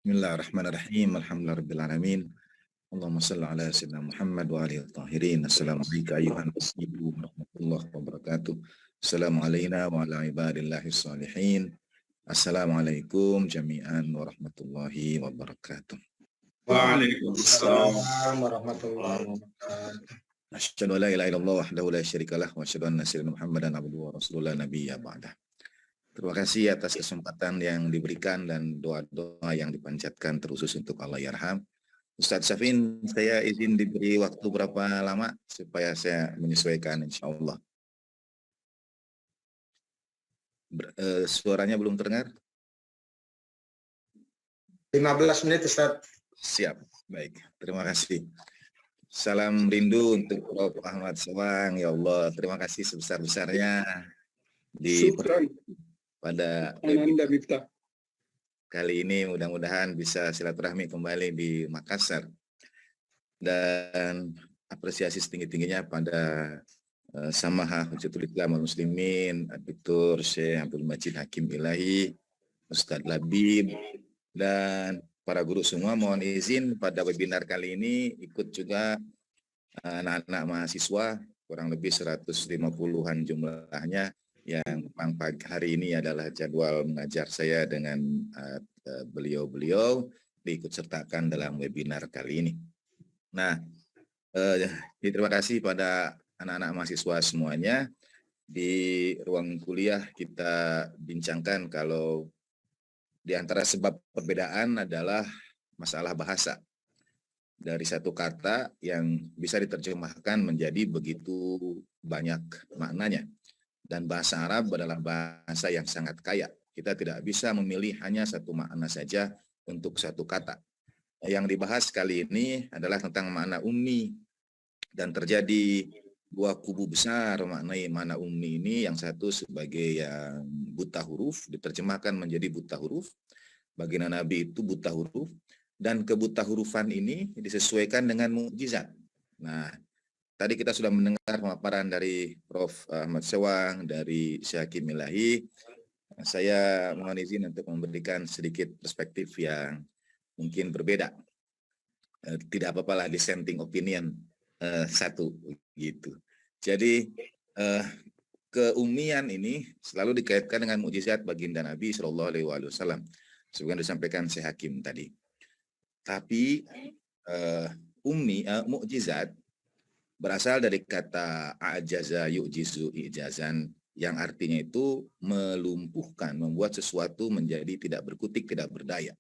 Bismillahirrahmanirrahim. Alhamdulillahirabbil alamin. Allahumma shalli ala sayyidina Muhammad wa alihi tahirin. Assalamualaikum ayuhan muslimin warahmatullahi wabarakatuh. Assalamu alayna wa ala ibadillahis salihin. Assalamualaikum jami'an warahmatullahi wabarakatuh. Waalaikumsalam warahmatullahi wabarakatuh. Asyhadu an la ilaha illallah wahdahu la syarikalah wa asyhadu anna sayyidina Muhammadan abduhu wa rasulullah nabiyya ba'dah. Terima kasih atas kesempatan yang diberikan dan doa-doa yang dipanjatkan terusus untuk Allah yarham. Ustadz Syafin, saya izin diberi waktu berapa lama supaya saya menyesuaikan insya Allah. Suaranya belum terdengar? 15 menit Ustaz. Siap, baik. Terima kasih. Salam rindu untuk Prof. Ahmad Sewang. Ya Allah, terima kasih sebesar-besarnya pada kali ini mudah-mudahan bisa silaturahmi kembali di Makassar dan apresiasi setinggi-tingginya pada Samaha Hujjatul Islam wal Muslimin Dr. Syekh Abdul Majid Hakim Ilahi, Ustadz Labib dan para guru semua. Mohon izin pada webinar kali ini ikut juga anak-anak mahasiswa kurang lebih 150-an jumlahnya yang pagi hari ini adalah jadwal mengajar saya dengan beliau-beliau diikut sertakan dalam webinar kali ini. Nah, terima kasih pada anak-anak mahasiswa semuanya. Di ruang kuliah kita bincangkan kalau di antara sebab perbedaan adalah masalah bahasa. Dari satu kata yang bisa diterjemahkan menjadi begitu banyak maknanya. Dan bahasa Arab adalah bahasa yang sangat kaya. Kita tidak bisa memilih hanya satu makna saja untuk satu kata. Yang dibahas kali ini adalah tentang makna ummi. Dan terjadi dua kubu besar maknai makna ummi ini. Yang satu sebagai yang buta huruf, diterjemahkan menjadi buta huruf. Baginda Nabi itu buta huruf. Dan kebuta hurufan ini disesuaikan dengan mukjizat. Nah, tadi kita sudah mendengar pemaparan dari Prof. Ahmad Sewang, dari Syekh Hakim Ilahi. Saya mohon izin untuk memberikan sedikit perspektif yang mungkin berbeda. Tidak apa-apalah dissenting opinion satu gitu. Jadi keumian ini selalu dikaitkan dengan mukjizat baginda Nabi Shallallahu Alaihi Wasallam. Sebagaimana disampaikan Syekh Hakim tadi. Tapi mukjizat berasal dari kata ajaza yu'jizu ijazan yang artinya itu melumpuhkan, membuat sesuatu menjadi tidak berkutik, tidak berdaya.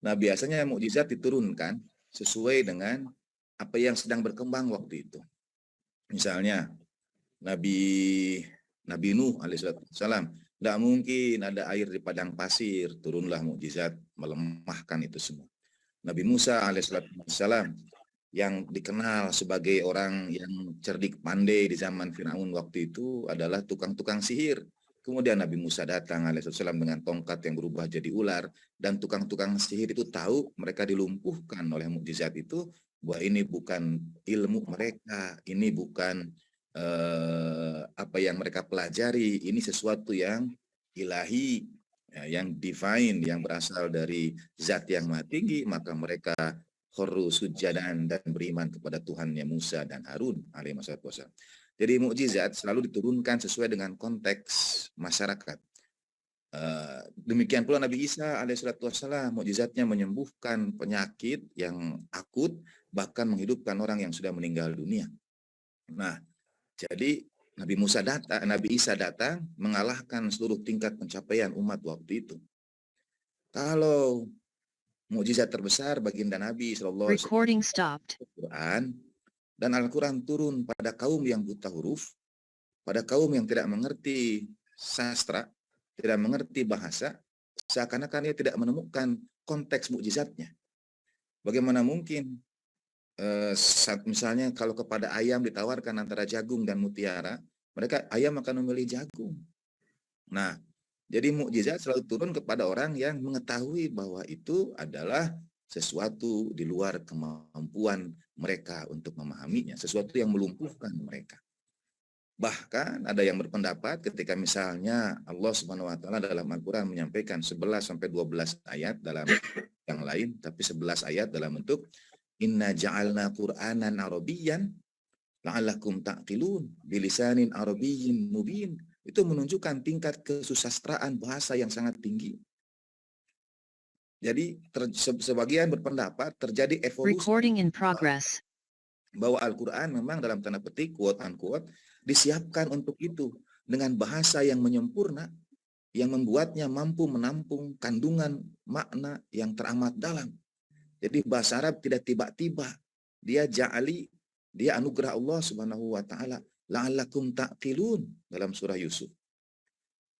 Nah, biasanya mukjizat diturunkan sesuai dengan apa yang sedang berkembang waktu itu. Misalnya Nabi Nuh alaihissalam, tidak mungkin ada air di padang pasir, turunlah mukjizat melemahkan itu semua. Nabi Musa alaihissalam yang dikenal sebagai orang yang cerdik pandai di zaman Firaun waktu itu adalah tukang-tukang sihir. Kemudian Nabi Musa datang alaihissalam dengan tongkat yang berubah jadi ular, dan tukang-tukang sihir itu tahu mereka dilumpuhkan oleh mukjizat itu, bahwa ini bukan ilmu mereka, ini bukan apa yang mereka pelajari, ini sesuatu yang ilahi, ya, yang divine, yang berasal dari zat yang maha tinggi, maka mereka khurru sujadan dan beriman kepada Tuhannya Musa dan Harun alaihi wassalam. Jadi mukjizat selalu diturunkan sesuai dengan konteks masyarakat. Demikian pula Nabi Isa alaihissalam, mukjizatnya menyembuhkan penyakit yang akut, bahkan menghidupkan orang yang sudah meninggal dunia. Nah, jadi Nabi Isa datang mengalahkan seluruh tingkat pencapaian umat waktu itu. Kalau mukjizat terbesar baginda Nabi Sallallahu Alaihi Wasallam, Al-Quran, dan Al-Quran turun pada kaum yang buta huruf, pada kaum yang tidak mengerti sastra, tidak mengerti bahasa, seakan-akan dia tidak menemukan konteks mukjizatnya. Bagaimana mungkin misalnya kalau kepada ayam ditawarkan antara jagung dan mutiara, ayam akan memilih jagung. Nah, jadi mukjizat selalu turun kepada orang yang mengetahui bahwa itu adalah sesuatu di luar kemampuan mereka untuk memahaminya, sesuatu yang melumpuhkan mereka. Bahkan ada yang berpendapat ketika misalnya Allah Subhanahu wa taala dalam Al-Qur'an menyampaikan 11 sampai 12 ayat dalam yang lain, tapi 11 ayat dalam bentuk inna ja'alna Qur'anan Arabiyyan la'allakum ta'qilun bilisanin Arabiyyin mubin. Itu menunjukkan tingkat kesusastraan bahasa yang sangat tinggi. Jadi sebagian berpendapat terjadi evolusi Recording in progress. bahwa Al-Quran memang dalam tanda petik quote unquote disiapkan untuk itu dengan bahasa yang menyempurna yang membuatnya mampu menampung kandungan makna yang teramat dalam. Jadi bahasa Arab tidak tiba-tiba, dia ja'ali, dia anugerah Allah Subhanahu wa taala, la'allakum ta'qilun dalam surah Yusuf.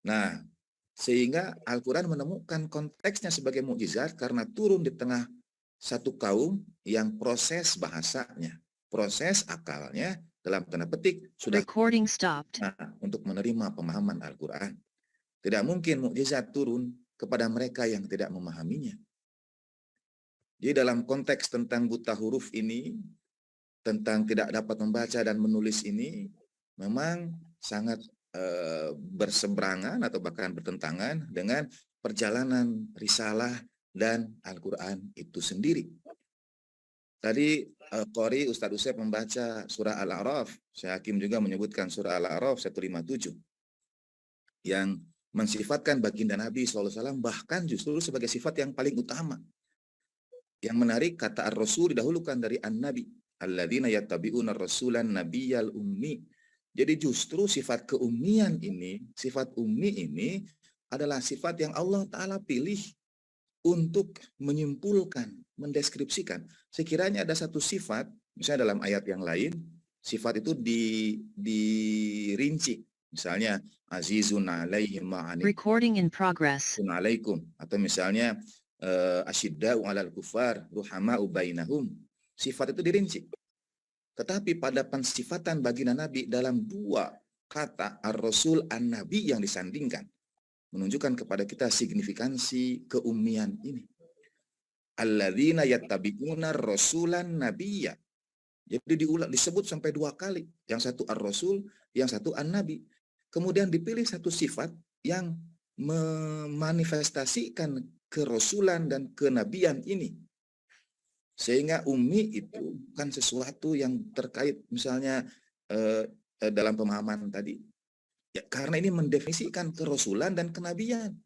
Nah, sehingga Al-Quran menemukan konteksnya sebagai mukjizat karena turun di tengah satu kaum yang proses bahasanya, proses akalnya dalam tanda petik sudah Recording stopped. untuk menerima pemahaman Al-Quran. Tidak mungkin mukjizat turun kepada mereka yang tidak memahaminya. Jadi dalam konteks tentang buta huruf ini, tentang tidak dapat membaca dan menulis ini, memang sangat berseberangan atau bahkan bertentangan dengan perjalanan risalah dan Al-Quran itu sendiri. Tadi Qori Ustadz Usep membaca surah Al-A'raf, Syekh Hakim juga menyebutkan surah Al-A'raf 157 yang mensifatkan baginda Nabi SAW bahkan justru sebagai sifat yang paling utama. Yang menarik kata ar-rasul didahulukan dari an-nabi, alladzina yattabi'una ar-rasulan nabiyyal ummi. Jadi justru sifat keummian ini, sifat ummi ini adalah sifat yang Allah Ta'ala pilih untuk menyimpulkan, mendeskripsikan. Sekiranya ada satu sifat, misalnya dalam ayat yang lain, sifat itu dirinci. Misalnya, azizun alaihim ma'anim. Recording in progress. Alaikum. Atau misalnya, asyidda'u alal kufar, ruhama'u bainahum. Sifat itu dirinci. Tetapi pada pensifatan baginda Nabi dalam dua kata ar-rasul an-nabi yang disandingkan, menunjukkan kepada kita signifikansi keummian ini. Alladzina yattabi'una rasulan nabiyya. Jadi disebut sampai dua kali. Yang satu ar-rasul, yang satu an-nabi. Kemudian dipilih satu sifat yang memanifestasikan kerasulan dan kenabian ini. Sehingga ummi itu bukan sesuatu yang terkait misalnya dalam pemahaman tadi. Ya, karena ini mendefinisikan kerasulan dan kenabian.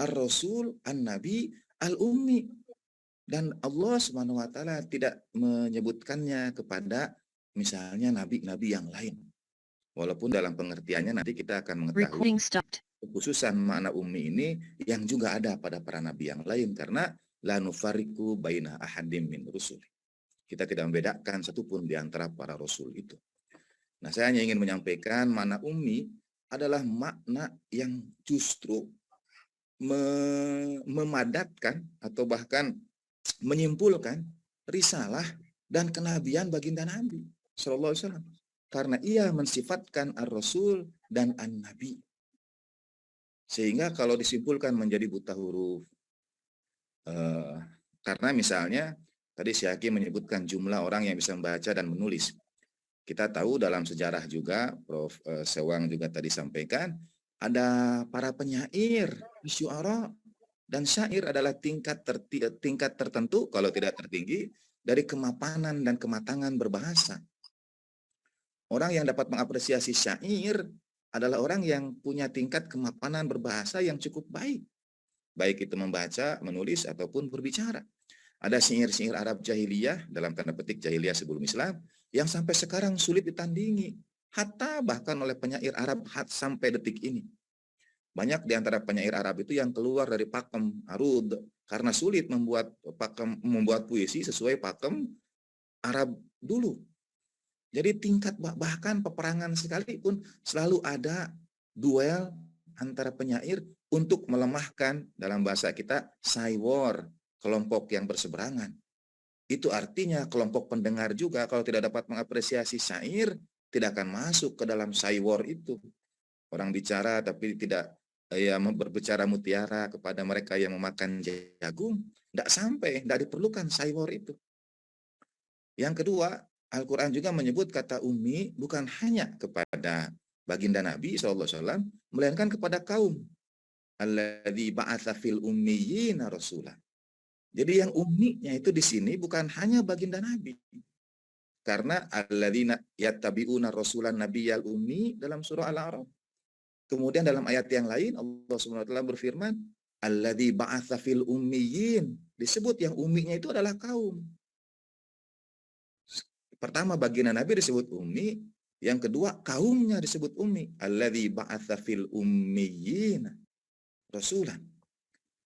Ar-rasul, an-nabi, al-ummi. Dan Allah Subhanahu wa taala tidak menyebutkannya kepada misalnya nabi-nabi yang lain. Walaupun dalam pengertiannya nanti kita akan mengetahui kekhususan makna ummi ini yang juga ada pada para nabi yang lain karena la nufariqu baina ahadim min rusul. Kita tidak membedakan satupun di antara para rasul itu. Nah, saya hanya ingin menyampaikan makna ummi adalah makna yang justru memadatkan atau bahkan menyimpulkan risalah dan kenabian baginda Nabi sallallahu alaihi wasallam. Karena ia mensifatkan ar-rasul dan an-nabi. Sehingga kalau disimpulkan menjadi buta huruf, karena misalnya tadi Syekh Hakim menyebutkan jumlah orang yang bisa membaca dan menulis. Kita tahu dalam sejarah juga, Prof. Sewang juga tadi sampaikan, ada para penyair, syu'ara, dan syair adalah tingkat tertentu, kalau tidak tertinggi, dari kemapanan dan kematangan berbahasa. Orang yang dapat mengapresiasi syair adalah orang yang punya tingkat kemapanan berbahasa yang cukup baik. Baik itu membaca, menulis, ataupun berbicara. Ada syair-syair Arab jahiliyah, dalam tanda petik jahiliyah sebelum Islam, yang sampai sekarang sulit ditandingi. Hatta bahkan oleh penyair Arab sampai detik ini. Banyak di antara penyair Arab itu yang keluar dari pakem arud, karena sulit membuat puisi sesuai pakem Arab dulu. Jadi tingkat bahkan peperangan sekalipun selalu ada duel antara penyair untuk melemahkan dalam bahasa kita saywar, kelompok yang berseberangan. Itu artinya kelompok pendengar juga kalau tidak dapat mengapresiasi syair tidak akan masuk ke dalam saywar itu. Orang bicara tapi tidak berbicara mutiara kepada mereka yang memakan jagung, tidak diperlukan saywar itu. Yang kedua, Al-Quran juga menyebut kata ummi bukan hanya kepada baginda Nabi SAW, melainkan kepada kaum. Alladzi ba'atsa fil ummiyina rasulah. Jadi yang umminya itu di sini bukan hanya baginda Nabi. Karena alladzina yattabi'una rasulan nabiyyal ummi dalam surah Al-A'raf. Kemudian dalam ayat yang lain Allah Subhanahu wa taala berfirman, alladzi ba'atsa fil ummiyin. Disebut yang umminya itu adalah kaum. Pertama baginda Nabi disebut ummi, yang kedua kaumnya disebut ummi. Alladzi ba'atsa fil ummiyin rasulan.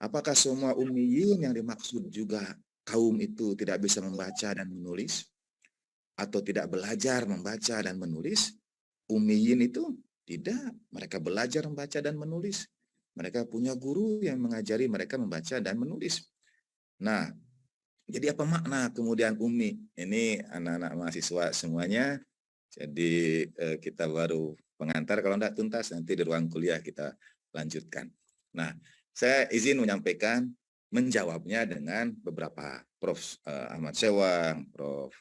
Apakah semua ummiyin yang dimaksud juga kaum itu tidak bisa membaca dan menulis? Atau tidak belajar membaca dan menulis? Ummiyin itu tidak. Mereka belajar membaca dan menulis. Mereka punya guru yang mengajari mereka membaca dan menulis. Nah, jadi apa makna kemudian ummi? Ini anak-anak mahasiswa semuanya. Jadi kita baru pengantar, kalau tidak tuntas nanti di ruang kuliah kita lanjutkan. Nah, saya izin menyampaikan, menjawabnya dengan beberapa Prof. Ahmad Sewang, Prof.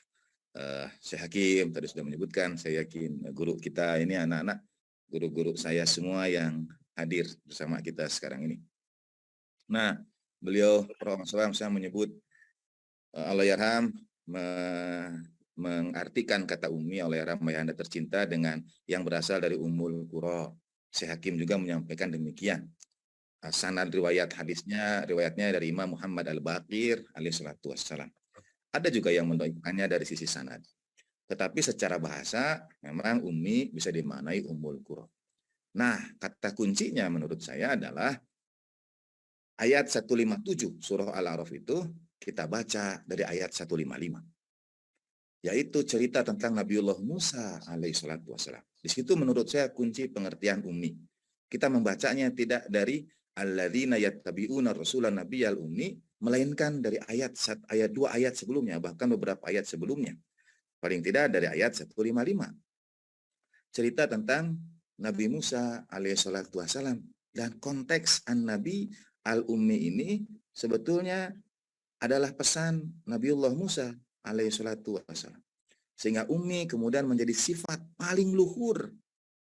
Syekh Hakim tadi sudah menyebutkan. Saya yakin guru kita ini anak-anak, guru-guru saya semua yang hadir bersama kita sekarang ini. Nah, beliau Prof. Ahmad Sewang saya menyebut Allahyarham mengartikan kata ummi, Allahyarham ayahanda tercinta, dengan yang berasal dari Ummul Qura. Syekh Hakim juga menyampaikan demikian. Sanad riwayatnya dari Imam Muhammad Al-Baqir alaihi salatu wassalam. Ada juga yang mendhaifkannya dari sisi sanad. Tetapi secara bahasa memang ummi bisa dimaknai Ummul Qura. Nah, kata kuncinya menurut saya adalah ayat 157 surah Al-A'raf itu kita baca dari ayat 155. Yaitu cerita tentang Nabiullah Musa alaihi salatu wassalam. Di situ menurut saya kunci pengertian ummi. Kita membacanya tidak dari alladzina yattabi'una rasulan nabiyyal ummi, melainkan dari ayat 2 ayat sebelumnya, bahkan beberapa ayat sebelumnya. Paling tidak dari ayat 155. Cerita tentang Nabi Musa alaihi salatu wassalam, dan konteks an-nabi al-ummi ini sebetulnya adalah pesan Nabiullah Musa alaihi salatu wassalam. Sehingga ummi kemudian menjadi sifat paling luhur,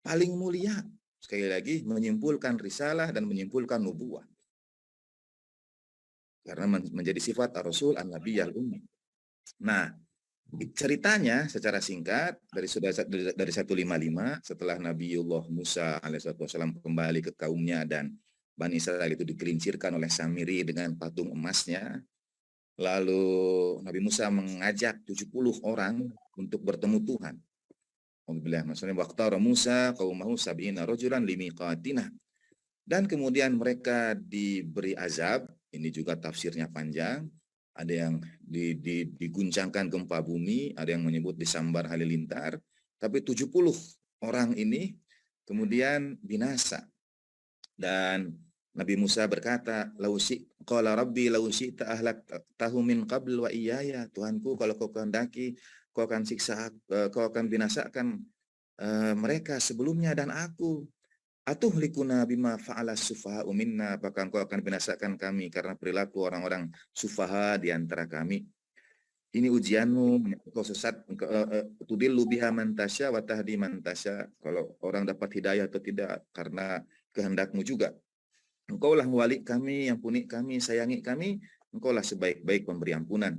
paling mulia. Sekali lagi menyimpulkan risalah dan menyimpulkan nubuwah. Karena menjadi sifat ar-rasul an-nabi al-ummi. Nah, ceritanya secara singkat dari 155, setelah Nabiullah Musa alaihissalam kembali ke kaumnya dan Bani Israel itu digelincirkan oleh Samiri dengan patung emasnya. Lalu Nabi Musa mengajak 70 orang untuk bertemu Tuhan. Maksudnya waqtara Musa qaumahu sab'ina rajulan limiqatina. Dan kemudian mereka diberi azab, ini juga tafsirnya panjang. Ada yang diguncangkan gempa bumi, ada yang menyebut disambar halilintar, tapi 70 orang ini kemudian binasa. Dan Nabi Musa berkata, qala rabbi law syi'ta ahlaktahu min qabl wa iyaya. Tuhanku, kalau kau kehendaki, kau akan siksa, kau akan binasakan mereka sebelumnya dan aku. Atuhlikuna bima fa'ala sufaha'u minna. Apakah engkau akan binasakan kami karena perilaku orang-orang sufaha di antara kami? Ini ujianmu, engkau sesat, tudillu biha man tasya wa tahdi man tasya. Kalau orang dapat hidayah atau tidak karena kehendakmu juga. Engkaulah wali kami, ampuni kami, sayangi kami. Engkaulah sebaik-baik pemberi ampunan.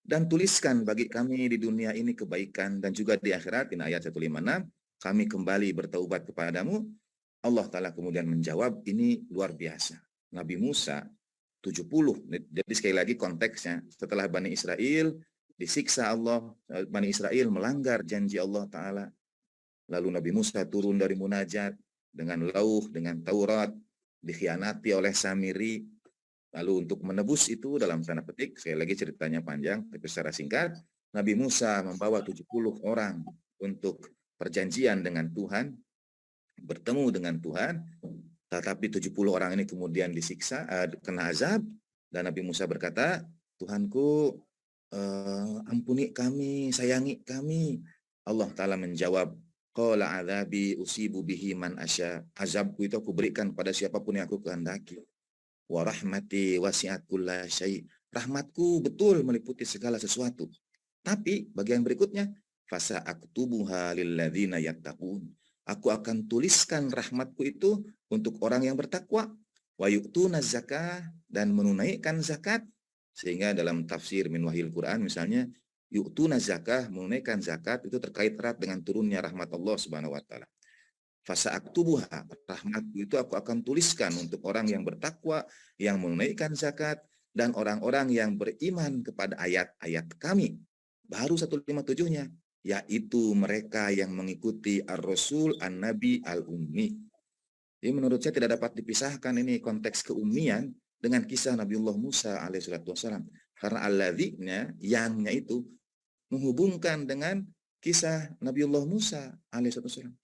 Dan tuliskan bagi kami di dunia ini kebaikan, dan juga di akhirat. Ini ayat 156. Kami kembali bertaubat kepadamu. Allah Ta'ala kemudian menjawab, ini luar biasa. Nabi Musa 70. Jadi sekali lagi konteksnya, setelah Bani Israel disiksa Allah, Bani Israel melanggar janji Allah Ta'ala. Lalu Nabi Musa turun dari munajat dengan lauh, dengan Taurat, dikhianati oleh Samiri. Lalu untuk menebus itu dalam tanda petik, sekali lagi ceritanya panjang, tapi secara singkat, Nabi Musa membawa 70 orang untuk perjanjian dengan Tuhan, bertemu dengan Tuhan, tetapi 70 orang ini kemudian disiksa, kena azab, dan Nabi Musa berkata, Tuhanku, ampuni kami, sayangi kami. Allah Ta'ala menjawab, qala adzabi usibu bihi man asya. Azabku itu aku berikan pada siapapun yang aku kehendaki. Wa rahmati wasi'at kulla syai'. Rahmatku betul meliputi segala sesuatu. Tapi bagian berikutnya, fasa aktubuha lilladzina yattaqun. Aku akan tuliskan rahmatku itu untuk orang yang bertakwa. Wa yu'tuna zakah, dan menunaikan zakat. Sehingga dalam tafsir min wahil Quran misalnya, yu'tuna zakah, menunaikan zakat, itu terkait erat dengan turunnya rahmat Allah Subhanahu wa taala. Fasa'aktubuha, rahmatku itu aku akan tuliskan untuk orang yang bertakwa, yang menunaikan zakat, dan orang-orang yang beriman kepada ayat-ayat kami. Baru 157-nya, yaitu mereka yang mengikuti ar-rasul an-nabi al-ummi. Jadi menurut saya tidak dapat dipisahkan ini konteks keummian dengan kisah Nabiullah Musa alaihissalatu wassalam. Karena alladzi-nya, yang-nya itu menghubungkan dengan kisah Nabiullah Musa alaihissalatu wassalam.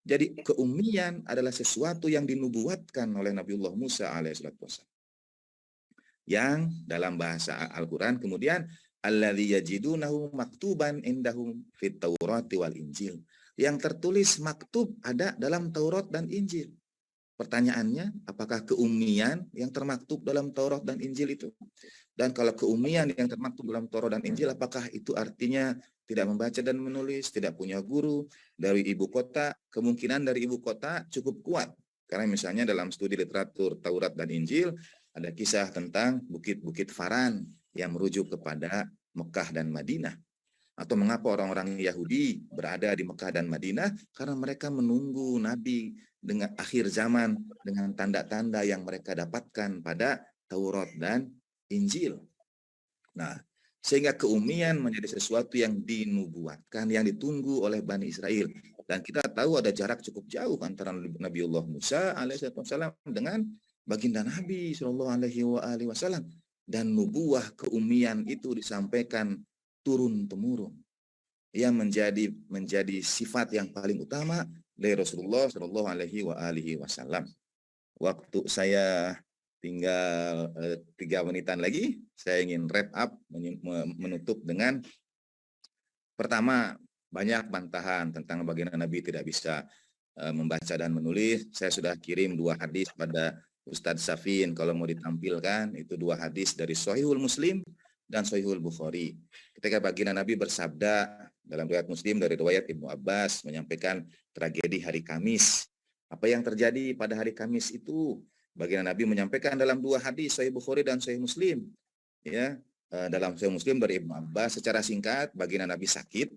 Jadi keummian adalah sesuatu yang dinubuatkan oleh Nabiullah Musa alaihissalatu wassalam. Yang dalam bahasa Al-Quran kemudian alladzi yajidunahu maktuban indahum fit Taurati wal Injil. Yang tertulis maktub ada dalam Taurat dan Injil. Pertanyaannya, apakah keummian yang termaktub dalam Taurat dan Injil itu? Dan kalau keummian yang termaktub dalam Taurat dan Injil, apakah itu artinya tidak membaca dan menulis, tidak punya guru, dari ibu kota? Kemungkinan dari ibu kota cukup kuat. Karena misalnya dalam studi literatur Taurat dan Injil, ada kisah tentang bukit-bukit Faran yang merujuk kepada Mekah dan Madinah. Atau mengapa orang-orang Yahudi berada di Mekah dan Madinah? Karena mereka menunggu Nabi dengan akhir zaman dengan tanda-tanda yang mereka dapatkan pada Taurat dan Injil. Nah, sehingga keummian menjadi sesuatu yang dinubuatkan, yang ditunggu oleh Bani Israel. Dan kita tahu ada jarak cukup jauh antara Nabiullah Musa alaihissalam dengan baginda Nabi Shallallahu alaihi wasallam. Dan nubuah keummian itu disampaikan turun-temurun, yang menjadi sifat yang paling utama dari Rasulullah Shallallahu alaihi wasallam. Waktu saya tinggal 3 menitan lagi, saya ingin wrap up, menutup dengan pertama, banyak bantahan tentang bagaimana Nabi tidak bisa membaca dan menulis. Saya sudah kirim 2 hadis pada Ustadz Safin, kalau mau ditampilkan, itu 2 hadis dari Sahihul Muslim dan Sahihul Bukhari. Ketika baginda Nabi bersabda dalam riwayat Muslim dari riwayat Ibnu Abbas menyampaikan tragedi hari Kamis. Apa yang terjadi pada hari Kamis itu? Baginda Nabi menyampaikan dalam 2 hadis Sahih Bukhari dan Sahih Muslim. Ya, dalam Sahih Muslim dari Ibnu Abbas secara singkat, baginda Nabi sakit.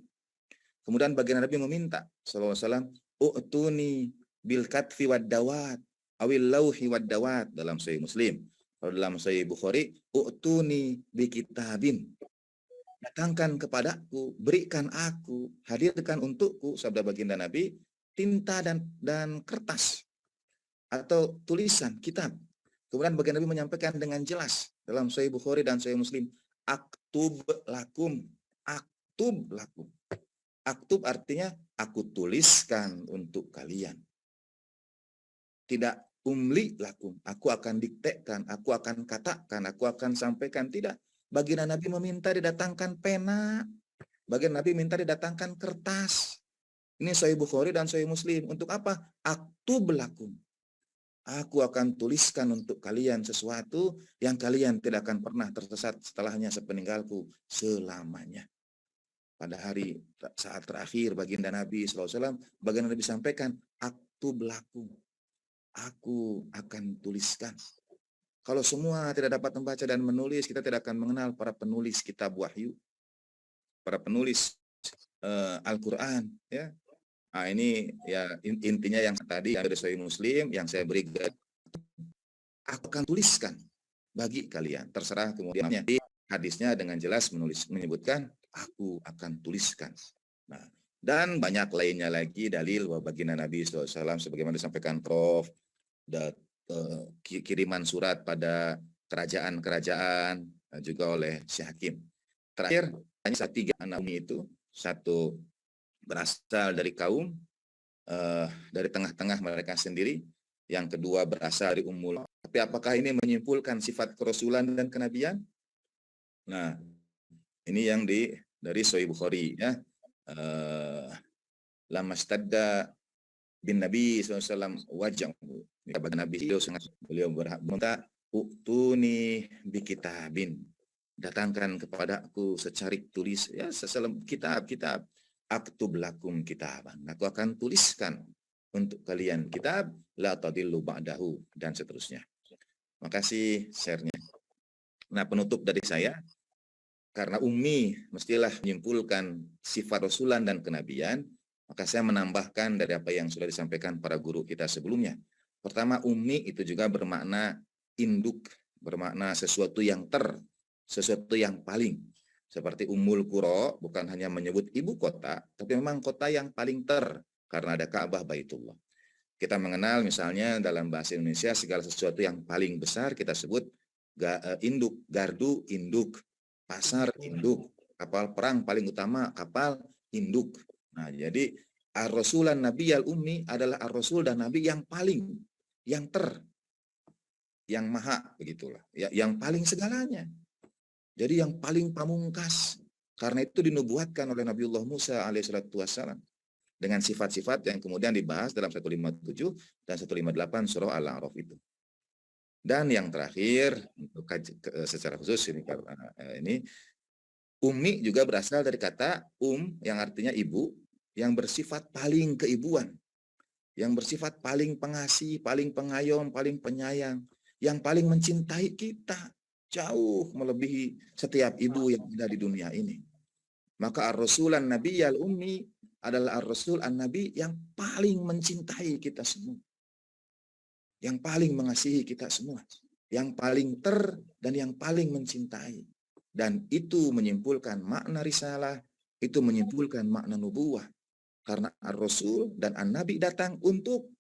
Kemudian baginda Nabi meminta sallallahu alaihi wasallam, "U'tuni bil katfi wad dawat awil lauhi wad dawat" dalam Sahih Muslim. Kalau dalam Sahih Bukhari, "U'tuni bi kitabin." Datangkan kepadaku, berikan aku, hadirkan untukku, sabda baginda Nabi, tinta dan kertas atau tulisan kitab. Kemudian baginda Nabi menyampaikan dengan jelas dalam Sahih Bukhari dan Sahih Muslim, "Aktub lakum." Aktub lakum. Aktub artinya aku tuliskan untuk kalian. Tidak umli lakum, aku akan diktekan, aku akan katakan, aku akan sampaikan. Tidak. Baginda Nabi meminta didatangkan pena. Baginda Nabi minta didatangkan kertas. Ini Sahih Bukhari dan Sahih Muslim. Untuk apa? Aktub lakum. Aku akan tuliskan untuk kalian sesuatu yang kalian tidak akan pernah tersesat setelahnya sepeninggalku selamanya. Pada hari saat terakhir baginda Nabi SAW, baginda Nabi sampaikan, aktub lakum. Aku akan tuliskan. Kalau semua tidak dapat membaca dan menulis, kita tidak akan mengenal para penulis kitab wahyu, para penulis Al-Quran. Ya. Nah, ini ya intinya yang tadi yang dari Sahih Muslim yang saya berikan. Aku akan tuliskan bagi kalian. Terserah kemudian hadisnya dengan jelas menyebutkan aku akan tuliskan. Nah, dan banyak lainnya lagi dalil bahwa baginda Nabi SAW sebagaimana disampaikan Prof. Kiriman surat pada kerajaan-kerajaan juga oleh Syekh Hakim. Terakhir, hanya 3 anak itu, satu berasal dari kaum dari tengah-tengah mereka sendiri, yang kedua berasal dari Ummul. Tapi apakah ini menyimpulkan sifat kerasulan dan kenabian? Nah, ini yang dari Sahih Bukhari ya. Lamastadda bin Nabi SAW wajah. Nabi itu sangat beliau berminta, "U'tuni bi kitabin." Datangkan kepadaku secarik tulis ya kitab. Aktub lakum kitaban. Aku akan tuliskan untuk kalian kitab, la tadillu ba'dahu, dan seterusnya. Makasih share-nya. Nah, penutup dari saya, karena Ummi mestilah menyimpulkan sifat Rasulan dan kenabian, maka saya menambahkan dari apa yang sudah disampaikan para guru kita sebelumnya. Pertama, Ummi itu juga bermakna induk, bermakna sesuatu yang sesuatu yang paling. Seperti Ummul Qura, bukan hanya menyebut ibu kota, tapi memang kota yang paling karena ada Ka'bah Baitullah. Kita mengenal misalnya dalam bahasa Indonesia segala sesuatu yang paling besar kita sebut induk, gardu induk, pasar induk, kapal perang paling utama kapal induk. Nah, jadi Ar-Rasulan Nabi Al-Ummi adalah Ar-Rasul dan Nabi yang paling, yang yang maha, begitulah. Ya, yang paling segalanya. Jadi yang paling pamungkas. Karena itu dinubuatkan oleh Nabiullah Musa alaihissalatu wassalam dengan sifat-sifat yang kemudian dibahas dalam 157 dan 158 surah Al-A'raf itu. Dan yang terakhir, untuk secara khusus ini Ummi juga berasal dari kata yang artinya ibu, yang bersifat paling keibuan, yang bersifat paling pengasih, paling pengayom, paling penyayang, yang paling mencintai kita, jauh melebihi setiap ibu yang ada di dunia ini. Maka Ar-Rasulan Nabi Al-Ummi adalah Ar-Rasul An-Nabi yang paling mencintai kita semua. Yang paling mengasihi kita semua. Yang paling dan yang paling mencintai. Dan itu menyimpulkan makna risalah, itu menyimpulkan makna nubuwah. Karena Ar-Rasul dan An-Nabi datang untuk,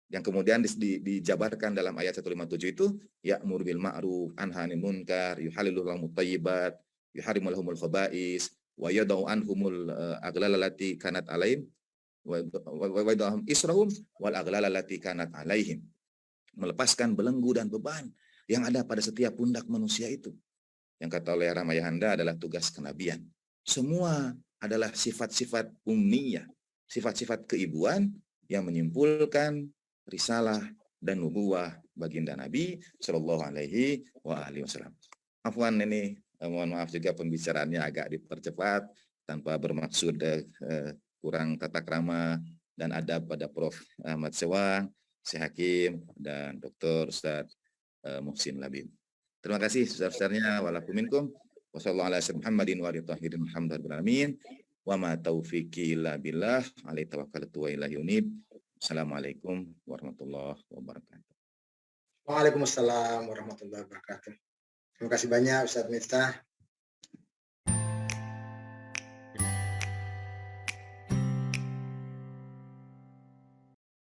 yang kemudian dijabarkan dalam ayat 157 itu, ya'mur bil ma'ruf, anhanil munkar, yuhallilu lahumut thayyibat, yuharrimu lahumul khaba'is, wa yadau anhumul aglalalati kanat alaihim wa yadau israhum wal aglalalati kanat alaihim. Melepaskan belenggu dan beban yang ada pada setiap pundak manusia itu. Yang kata oleh Ramayahanda adalah tugas kenabian. Semua adalah sifat-sifat ummiyah, sifat-sifat keibuan yang menyimpulkan risalah dan nubuwah baginda Nabi Shallallahu Alaihi Wasallam. Afwan, ini mohon maaf juga pembicaraannya agak dipercepat tanpa bermaksud kurang tata krama dan adab pada Prof. Ahmad Sewang, Syekh Hakim, dan Dr. Ustadz Muhsin Labib. Terima kasih sebesar-besarnya. Walaupun wassalamualaikum warahmatullahi wabarakatuh. Wa ma taufiqi illa billah, alaihi tawakkaltu wa ilaihi unib. Assalamualaikum warahmatullahi wabarakatuh. Waalaikumsalam warahmatullahi wabarakatuh. Terima kasih banyak Ustaz Miftah